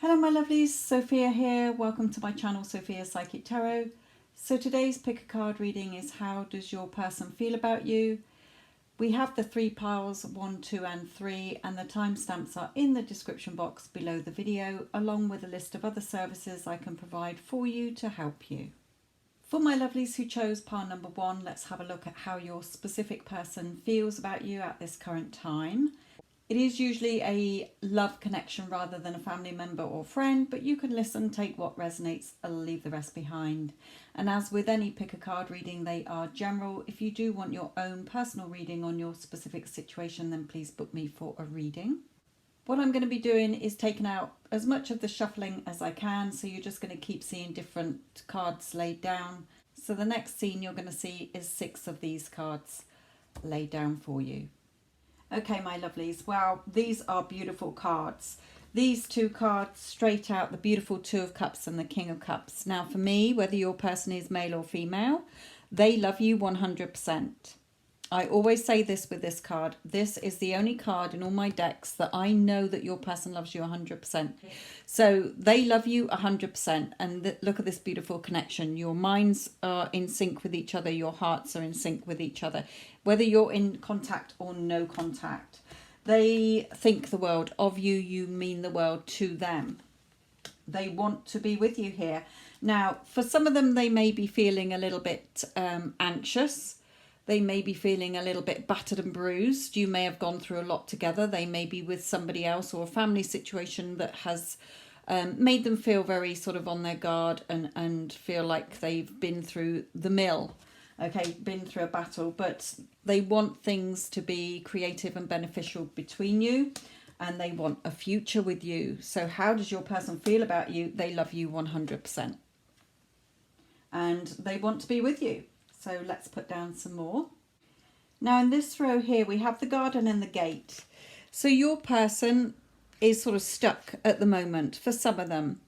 Hello my lovelies, Sophia here. Welcome to my channel, Sophia Psychic Tarot. So today's pick a card reading is how does your person feel about you? We have the 3 piles, 1, 2 and 3, and the timestamps are in the description box below the video, along with a list of other services I can provide for you to help you. For my lovelies who chose pile number 1, let's have a look at how your specific person feels about you at this current time. It is usually a love connection rather than a family member or friend, but you can listen, take what resonates, and leave the rest behind. And as with any pick a card reading, they are general. If you do want your own personal reading on your specific situation, then please book me for a reading. What I'm going to be doing is taking out as much of the shuffling as I can, so you're just going to keep seeing different cards laid down. So the next scene you're going to see is 6 of these cards laid down for you. Okay, my lovelies, well, these are beautiful cards. These 2 cards straight out, the beautiful 2 of Cups and the King of Cups. Now, for me, whether your person is male or female, they love you 100%. I always say this with this card. This is the only card in all my decks that I know that your person loves you 100%. So they love you 100%. And look at this beautiful connection. Your minds are in sync with each other. Your hearts are in sync with each other. Whether you're in contact or no contact. They think the world of you. You mean the world to them. They want to be with you here. Now, for some of them, they may be feeling a little bit anxious. They may be feeling a little bit battered and bruised. You may have gone through a lot together. They may be with somebody else or a family situation that has made them feel very sort of on their guard and feel like they've been through the mill, okay, been through a battle. But they want things to be creative and beneficial between you, and they want a future with you. So how does your person feel about you? They love you 100%. And they want to be with you. So let's put down some more. Now in this row here, we have the garden and the gate. So your person is sort of stuck at the moment for some of them.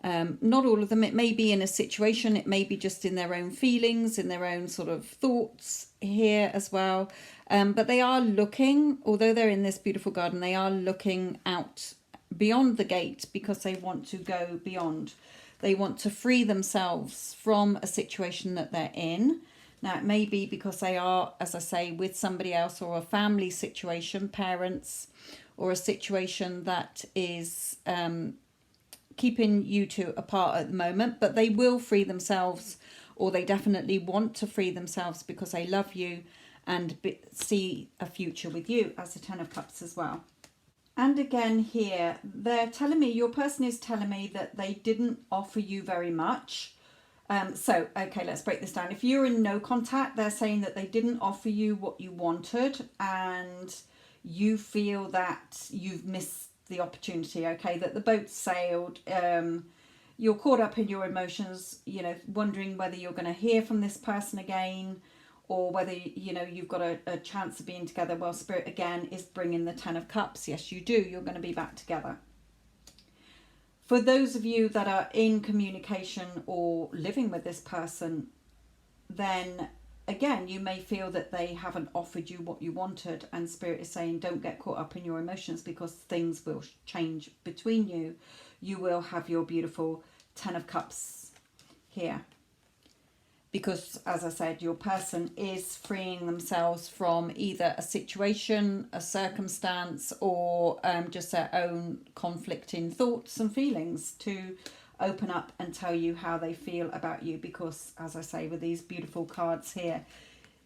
Not all of them. It may be in a situation. It may be just in their own feelings, in their own sort of thoughts here as well. But they are looking, although they're in this beautiful garden, they are looking out beyond the gate because they want to go beyond. They want to free themselves from a situation that they're in. Now, it may be because they are, as I say, with somebody else or a family situation, parents, or a situation that is keeping you two apart at the moment. But they will free themselves, or they definitely want to free themselves because they love you and see a future with you, as the 10 of Cups as well. And again here, they're telling me, your person is telling me that they didn't offer you very much. Okay, let's break this down. If you're in no contact, they're saying that they didn't offer you what you wanted and you feel that you've missed the opportunity, okay, that the boat sailed. You're caught up in your emotions, you know, wondering whether you're going to hear from this person again, or whether, you know, you've got a chance of being together. Well, Spirit, again, is bringing the 10 of Cups. Yes, you do. You're going to be back together. For those of you that are in communication or living with this person, then, again, you may feel that they haven't offered you what you wanted. And Spirit is saying, don't get caught up in your emotions because things will change between you. You will have your beautiful 10 of Cups here. Because, as I said, your person is freeing themselves from either a situation, a circumstance, or just their own conflicting thoughts and feelings to open up and tell you how they feel about you. Because, as I say, with these beautiful cards here,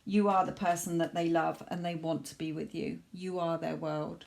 you are the person that they love and they want to be with you. You are their world.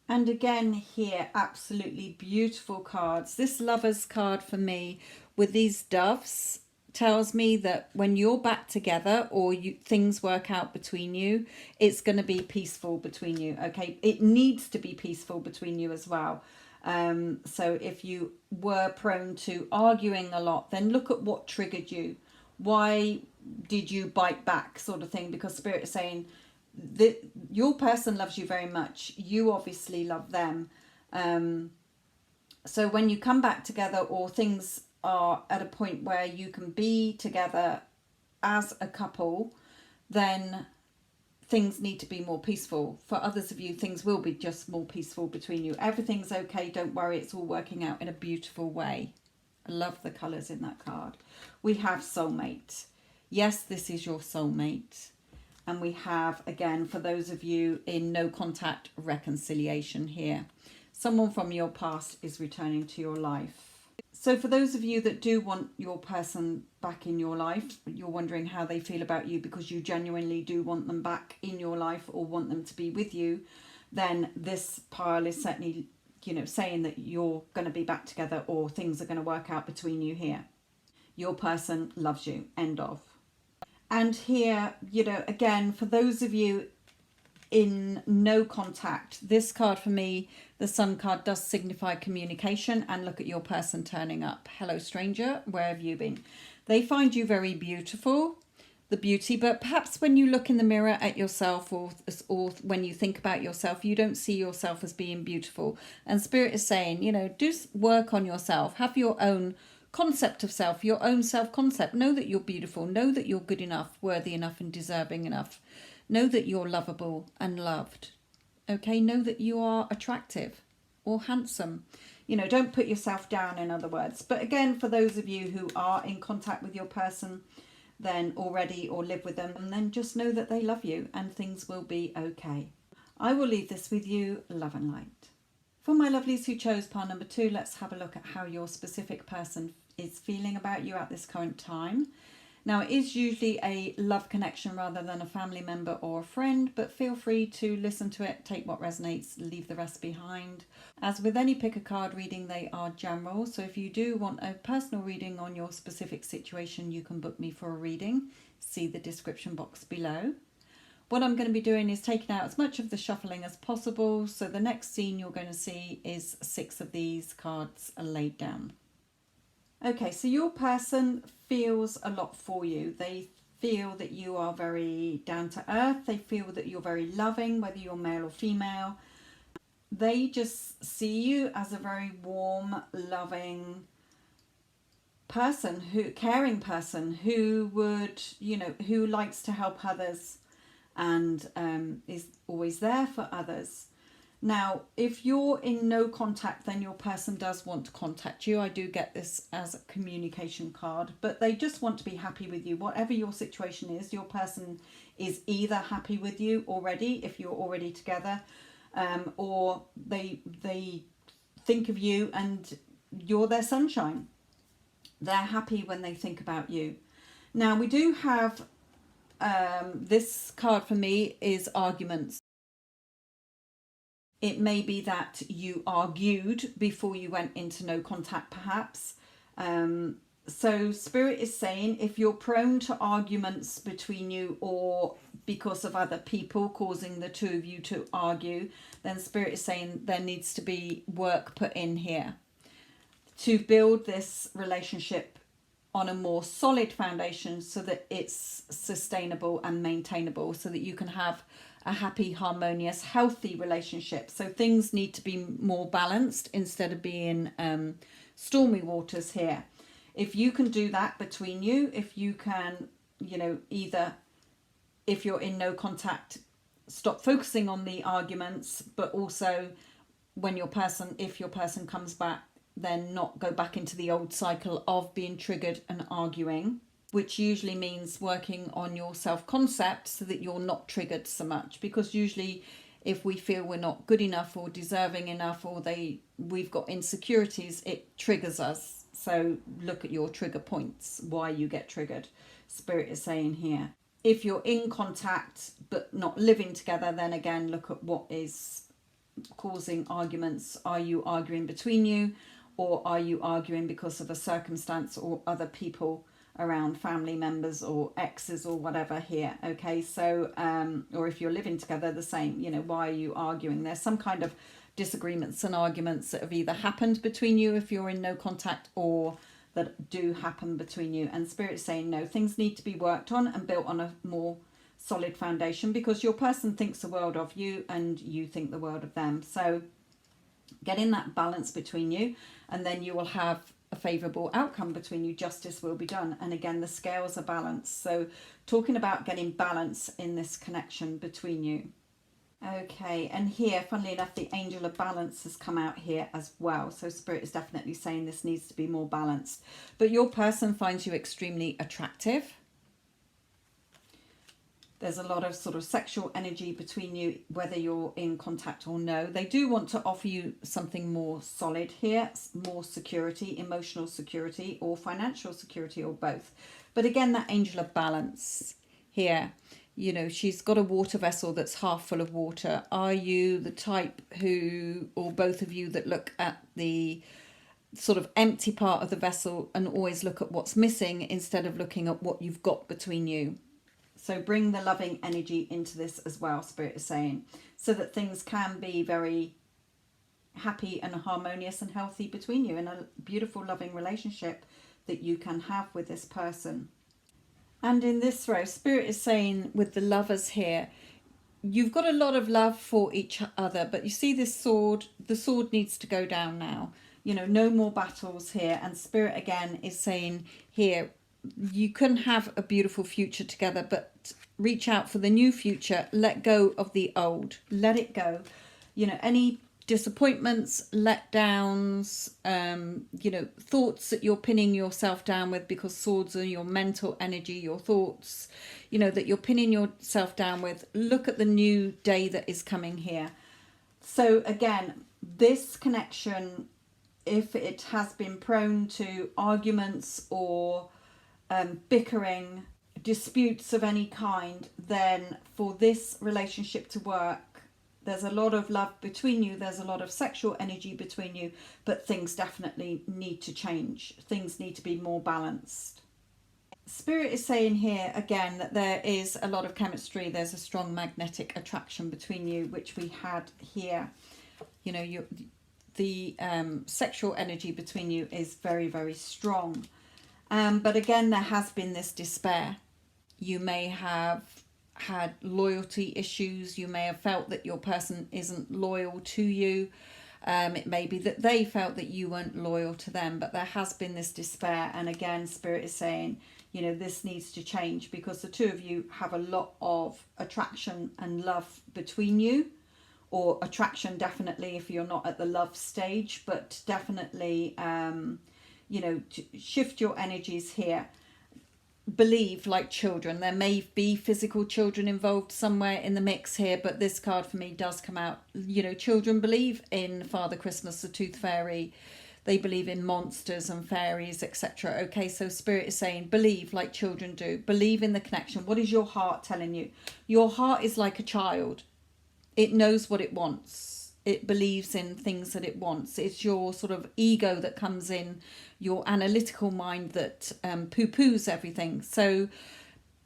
And again here, absolutely beautiful cards. This Lovers card for me with these doves tells me that when you're back together or things work out between you, it's going to be peaceful between you, okay? It needs to be peaceful between you as well. So if you were prone to arguing a lot, then look at what triggered you. Why did you bite back, sort of thing? Because Spirit is saying that your person loves you very much. You obviously love them. So when you come back together or things are at a point where you can be together as a couple, then things need to be more peaceful. For others of you, things will be just more peaceful between you. Everything's okay, don't worry, it's all working out in a beautiful way. I love the colours in that card. We have soulmate. Yes, this is your soulmate. And we have, again, for those of you in no contact, reconciliation here. Someone from your past is returning to your life. So for those of you that do want your person back in your life, you're wondering how they feel about you because you genuinely do want them back in your life or want them to be with you, then this pile is certainly, you know, saying that you're going to be back together or things are going to work out between you here. Your person loves you, end of. And here, you know, again, for those of you in no contact, this card for me, the Sun card, does signify communication. And look at your person turning up. Hello, stranger. Where have you been? They find you very beautiful, the beauty, but perhaps when you look in the mirror at yourself or when you think about yourself, you don't see yourself as being beautiful. And Spirit is saying, you know, do work on yourself. Have your own concept of self, your own self-concept. Know that you're beautiful. Know that you're good enough, worthy enough and deserving enough. Know that you're lovable and loved. Okay, know that you are attractive or handsome. You know, don't put yourself down, in other words. But again, for those of you who are in contact with your person then already or live with them, and then just know that they love you and things will be okay. I will leave this with you, love and light. For my lovelies who chose pile number 2, let's have a look at how your specific person is feeling about you at this current time. Now, it is usually a love connection rather than a family member or a friend, but feel free to listen to it, take what resonates, leave the rest behind. As with any pick a card reading, they are general. So if you do want a personal reading on your specific situation, you can book me for a reading. See the description box below. What I'm going to be doing is taking out as much of the shuffling as possible. So the next scene you're going to see is 6 of these cards laid down. Okay, so your person feels a lot for you. They feel that you are very down to earth. They feel that you're very loving, whether you're male or female. They just see you as a very warm, loving person, caring person who would, you know, who likes to help others and is always there for others. Now, if you're in no contact, then your person does want to contact you. I do get this as a communication card, but they just want to be happy with you. Whatever your situation is, your person is either happy with you already, if you're already together, or they think of you and you're their sunshine. They're happy when they think about you. Now, we do have, this card for me is arguments. It may be that you argued before you went into no contact, perhaps. So Spirit is saying if you're prone to arguments between you or because of other people causing the two of you to argue, then Spirit is saying there needs to be work put in here to build this relationship on a more solid foundation so that it's sustainable and maintainable, so that you can have a happy, harmonious, healthy relationship. So things need to be more balanced instead of being stormy waters here. If you can do that between you, if you can, you know, either if you're in no contact, stop focusing on the arguments, but also when if your person comes back, then not go back into the old cycle of being triggered and arguing, which usually means working on your self-concept so that you're not triggered so much. Because usually if we feel we're not good enough or deserving enough or we've got insecurities, it triggers us. So look at your trigger points, why you get triggered. Spirit is saying here. If you're in contact but not living together, then again, look at what is causing arguments. Are you arguing between you, or are you arguing because of a circumstance or other people around, family members or exes or whatever here? Okay, so or if you're living together, the same, you know, why are you arguing? There's some kind of disagreements and arguments that have either happened between you if you're in no contact, or that do happen between you. And Spirit's saying no, things need to be worked on and built on a more solid foundation, because your person thinks the world of you and you think the world of them. So get in that balance between you, and then you will have a favourable outcome between you. Justice will be done. And again, the scales are balanced. So talking about getting balance in this connection between you. Okay, and here, funnily enough, the angel of balance has come out here as well. So Spirit is definitely saying this needs to be more balanced. But your person finds you extremely attractive. There's a lot of sort of sexual energy between you, whether you're in contact or no. They do want to offer you something more solid here, more security, emotional security or financial security or both. But again, that angel of balance here, you know, she's got a water vessel that's half full of water. Are you the type who, or both of you, that look at the sort of empty part of the vessel and always look at what's missing instead of looking at what you've got between you? So bring the loving energy into this as well, Spirit is saying, so that things can be very happy and harmonious and healthy between you in a beautiful, loving relationship that you can have with this person. And in this row, Spirit is saying with the lovers here, you've got a lot of love for each other, but you see this sword, the sword needs to go down now. You know, no more battles here. And Spirit again is saying here, you can have a beautiful future together, but reach out for the new future. Let go of the old. Let it go. You know, any disappointments, letdowns, you know, thoughts that you're pinning yourself down with, because swords are your mental energy, your thoughts, you know, that you're pinning yourself down with. Look at the new day that is coming here. So again, this connection, if it has been prone to arguments or bickering, disputes of any kind, then for this relationship to work, there's a lot of love between you, there's a lot of sexual energy between you, but things definitely need to change. Things need to be more balanced. Spirit is saying here again that there is a lot of chemistry, there's a strong magnetic attraction between you, which we had here. You know, the sexual energy between you is very, very strong. But again, there has been this despair. You may have had loyalty issues. You may have felt that your person isn't loyal to you. It may be that they felt that you weren't loyal to them, but there has been this despair. And again, Spirit is saying, you know, this needs to change, because the two of you have a lot of attraction and love between you, or attraction definitely if you're not at the love stage, but definitely, you know, to shift your energies here. Believe like children. There may be physical children involved somewhere in the mix here, but this card for me does come out, you know, children believe in Father Christmas, the Tooth Fairy. They believe in monsters and fairies, etc. Okay, so Spirit is saying believe like children do. Believe in the connection. What is your heart telling you? Your heart is like a child. It knows what it wants. It believes in things that it wants. It's your sort of ego that comes in, your analytical mind that poo-poos everything. So,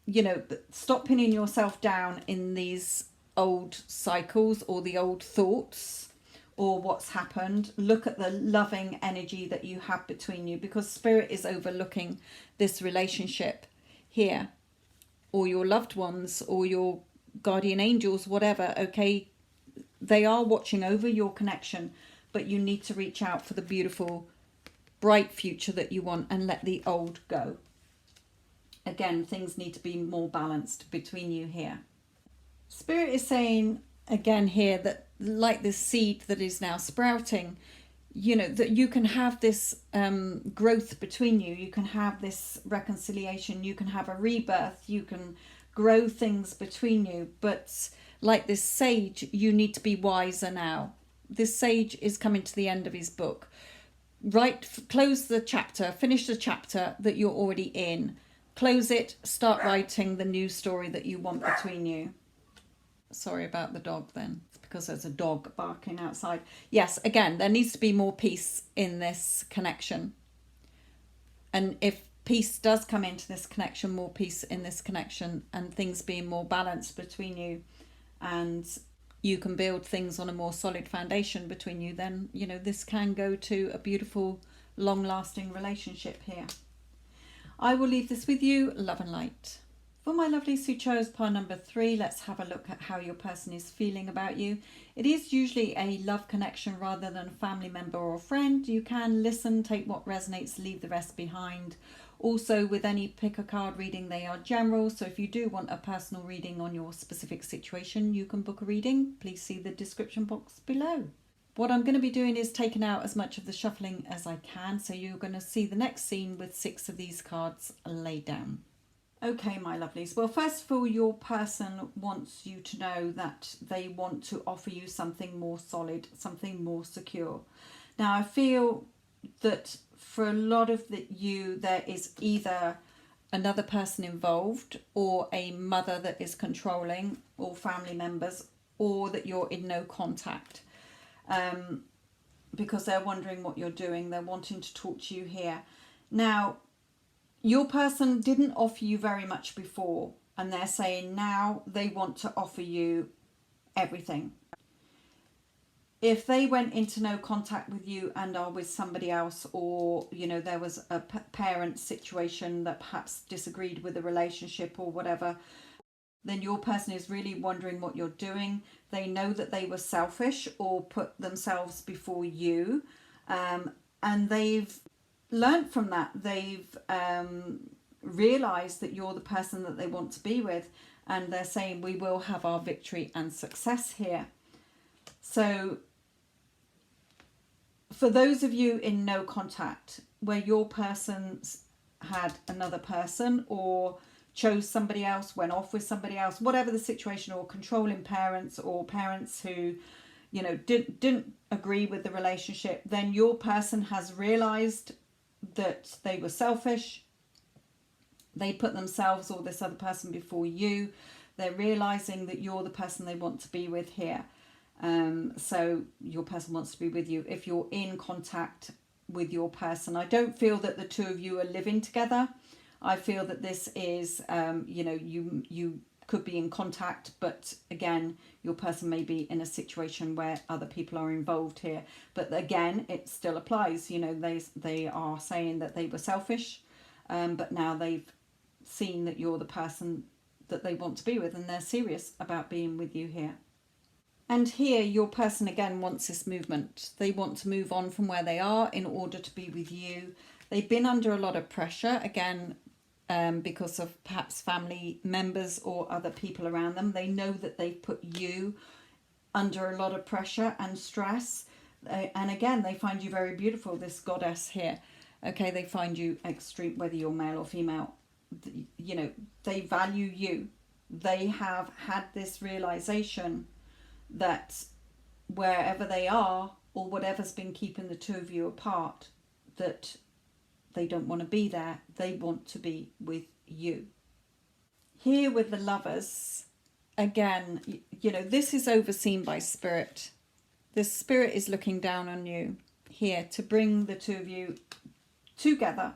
you know, stop pinning yourself down in these old cycles or the old thoughts or what's happened. Look at the loving energy that you have between you, because Spirit is overlooking this relationship here, or your loved ones or your guardian angels, whatever. Okay, they are watching over your connection, but you need to reach out for the beautiful, bright future that you want and let the old go. Again, things need to be more balanced between you here. Spirit is saying again here that, like this seed that is now sprouting, you know, that you can have this growth between you. You can have this reconciliation. You can have a rebirth. You can grow things between you. But like this sage, you need to be wiser now. This sage is coming to the end of his book. Close the chapter, finish the chapter that you're already in. Close it, start writing the new story that you want between you. Sorry about the dog then. It's because there's a dog barking outside. Yes, again, there needs to be more peace in this connection. And if peace does come into this connection, more peace in this connection, and things being more balanced between you, and you can build things on a more solid foundation between you, then, you know, this can go to a beautiful, long-lasting relationship here. I will leave this with you. Love and light. For my lovelies who chose pile number 3, let's have a look at how your person is feeling about you. It is usually a love connection rather than a family member or friend. You can listen, take what resonates, leave the rest behind. Also, with any pick a card reading, they are general. So if you do want a personal reading on your specific situation, you can book a reading. Please see the description box below. What I'm going to be doing is taking out as much of the shuffling as I can. So you're going to see the next scene with 6 of these cards laid down. Okay, my lovelies. Well, first of all, your person wants you to know that they want to offer you something more solid, something more secure. Now, I feel that for a lot of you, there is either another person involved or a mother that is controlling, or family members, or that you're in no contact because they're wondering what you're doing. They're wanting to talk to you here. Now, your person didn't offer you very much before, and they're saying now they want to offer you everything. If they went into no contact with you and are with somebody else, or, you know, there was a parent situation that perhaps disagreed with the relationship or whatever, then your person is really wondering what you're doing. They know that they were selfish or put themselves before you, and they've learned from that. They've realized that you're the person that they want to be with, and they're saying we will have our victory and success here. So for those of you in no contact, where your person had another person or chose somebody else, went off with somebody else, whatever the situation, or controlling parents, or parents who, you know, didn't agree with the relationship, then your person has realized that they were selfish. They put themselves or this other person before you. They're realizing that you're the person they want to be with here. So your person wants to be with you. If you're in contact with your person, I don't feel that the two of you are living together. I feel that this is, you know, you could be in contact, but again, your person may be in a situation where other people are involved here. But again, it still applies. You know, they are saying that they were selfish, but now they've seen that you're the person that they want to be with, and they're serious about being with you here. And here, your person again wants this movement. They want to move on from where they are in order to be with you. They've been under a lot of pressure, again, because of perhaps family members or other people around them. They know that they've put you under a lot of pressure and stress. And again, they find you very beautiful, this goddess here. Okay, they find you extreme, whether you're male or female. You know, they value you. They have had this realization that wherever they are, or whatever's been keeping the two of you apart, that they don't want to be there. They want to be with you. Here with the Lovers, again, you know, this is overseen by Spirit. The Spirit is looking down on you here to bring the two of you together.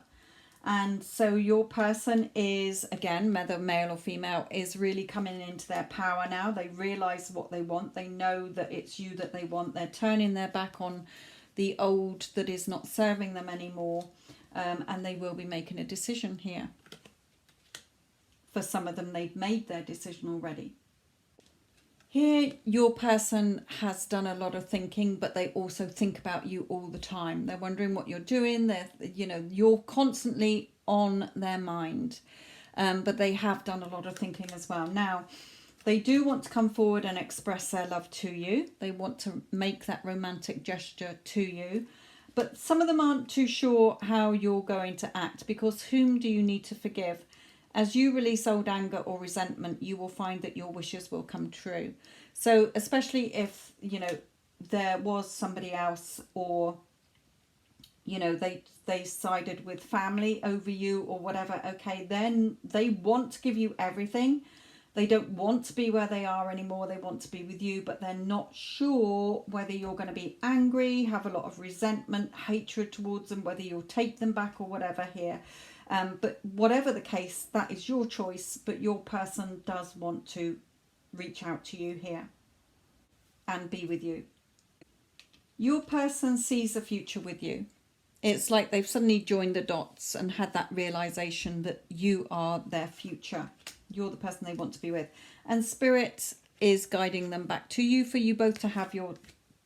And so your person is, again, whether male or female, is really coming into their power now. They realize what they want. They know that it's you that they want. They're turning their back on the old that is not serving them anymore. And they will be making a decision here. For some of them, they've made their decision already. Here, your person has done a lot of thinking, but they also think about you all the time. They're wondering what you're doing. You know, you're constantly on their mind, but they have done a lot of thinking as well. Now, they do want to come forward and express their love to you. They want to make that romantic gesture to you, but some of them aren't too sure how you're going to act, because whom do you need to forgive? As you release old anger or resentment, you will find that your wishes will come true. So especially if, you know, there was somebody else, or, you know, they sided with family over you or whatever, okay, then they want to give you everything. They don't want to be where they are anymore. They want to be with you, but they're not sure whether you're going to be angry, have a lot of resentment, hatred towards them, whether you'll take them back or whatever here. But whatever the case, that is your choice. But your person does want to reach out to you here and be with you. Your person sees a future with you. It's like they've suddenly joined the dots and had that realization that you are their future. you're the person they want to be with. And Spirit is guiding them back to you, for you both to have your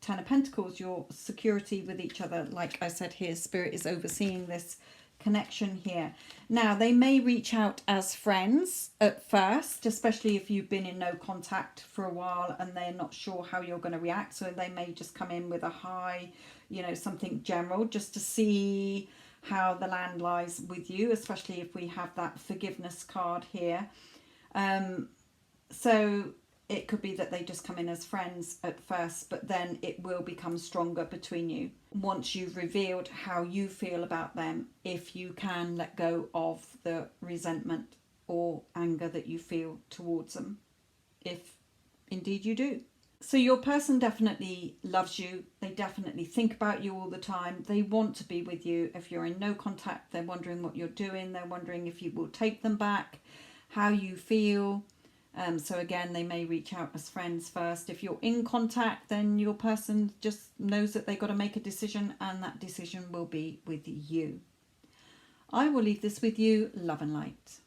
Ten of Pentacles, your security with each other. Like I said here, Spirit is overseeing this connection here. Now, they may reach out as friends at first, especially if you've been in no contact for a while and they're not sure how you're going to react. So they may just come in with a hi, you know, something general, just to see how the land lies with you, especially if we have that forgiveness card here. So it could be that they just come in as friends at first, but then it will become stronger between you once you've revealed how you feel about them, if you can let go of the resentment or anger that you feel towards them, if indeed you do. So your person definitely loves you. They definitely think about you all the time. They want to be with you. If you're in no contact, they're wondering what you're doing. They're wondering if you will take them back, how you feel. So again, they may reach out as friends first. If you're in contact, then your person just knows that they've got to make a decision, and that decision will be with you. I will leave this with you. Love and light.